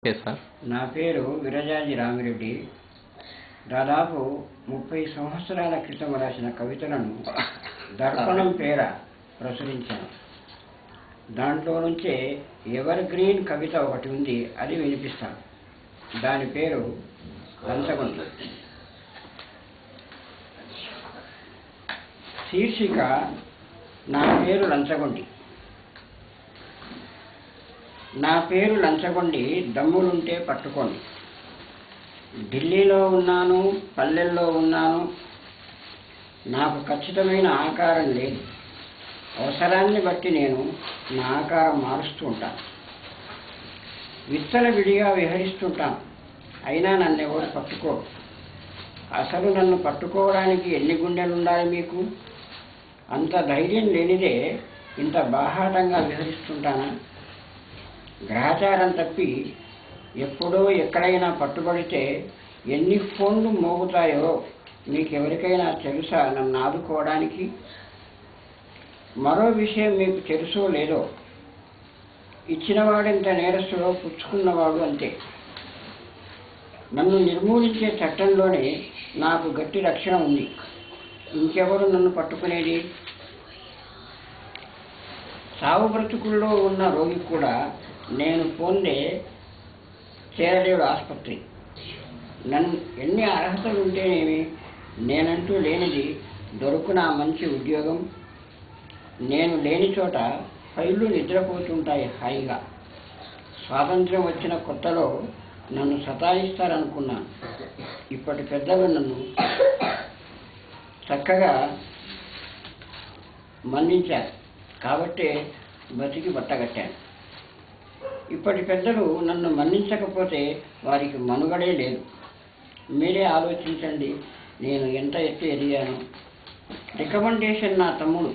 Okay sir. నా పేరు విరజాజి రామిరెడ్డి. దాదాపు 30 సంవత్సరాల క్రితం రాసిన కవితలను దర్పణం పేర ప్రచురించాను. దాంట్లో నుంచే ఎవర్ గ్రీన్ కవిత ఒకటి ఉంది, అది వినిపిస్తాను. దాని పేరు లంచగొండి. శీర్షిక నా పేరు లంచగొండి. నా పేరు లంచగొండి, దమ్ములుంటే పట్టుకోండి. ఢిల్లీలో ఉన్నాను, పల్లెల్లో ఉన్నాను, నాకు ఖచ్చితమైన ఆకారం లేదు. అవసరాన్ని బట్టి నేను నా ఆకారం మారుస్తూ ఉంటాను. విడిగా విహరిస్తుంటాను, అయినా నన్ను ఎవరు పట్టుకోరు. అసలు నన్ను పట్టుకోవడానికి ఎన్ని గుండెలుండాలి మీకు? అంత ధైర్యం లేనిదే ఇంత బాహాటంగా విహరిస్తుంటానా? గ్రహచారం తప్పి ఎప్పుడో ఎక్కడైనా పట్టుబడితే ఎన్ని ఫోన్లు మోగుతాయో మీకెవరికైనా తెలుసా నన్ను ఆదుకోవడానికి? మరో విషయం మీకు తెలుసో లేదో, ఇచ్చినవాడెంత నేరస్తుడో పుచ్చుకున్నవాడు అంతే. నన్ను నిర్మూలించే చట్టంలోనే నాకు గట్టి రక్షణ ఉంది. ఇంకెవరు నన్ను పట్టుకునేది? సావు బ్రతుకుల్లో ఉన్న రోగి కూడా నేను పొందే చేరలేడు ఆసుపత్రి. ఎన్ని అర్హతలు ఉంటేనేమి, నేనంటూ లేనిది దొరుకునా మంచి ఉద్యోగం? నేను లేని చోట ఫైళ్ళు నిద్రపోతుంటాయి హాయిగా. స్వాతంత్ర్యం వచ్చిన కొత్తలో నన్ను సతాయిస్తారనుకున్నాను. ఇప్పటి పెద్దలు నన్ను చక్కగా మన్నించారు కాబట్టే బతికి బట్టగట్టాను. ఇప్పటి పెద్దలు నన్ను మన్నించకపోతే వారికి మనుగడే లేదు. మీరే ఆలోచించండి, నేను ఎంత ఎత్తు ఎదిగాను. రికమెండేషన్ నా తమ్ముడు.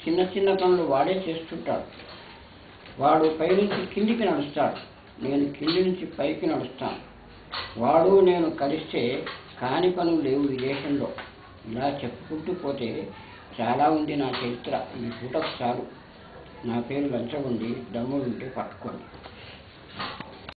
చిన్న చిన్న పనులు వాడే చేస్తుంటాడు. వాడు పైనుంచి కిందికి నడుస్తాడు, నేను కింది నుంచి పైకి నడుస్తాను. వాడు నేను కలిస్తే కాని పనులు లేవు ఈ దేశంలో. ఇలా చెప్పుకుంటూ పోతే చాలా ఉంది నా చరిత్ర. ఈ పూటకు చాలు. నా పేరు లంచగొండి, దమ్ములుంటే పట్టుకోండి.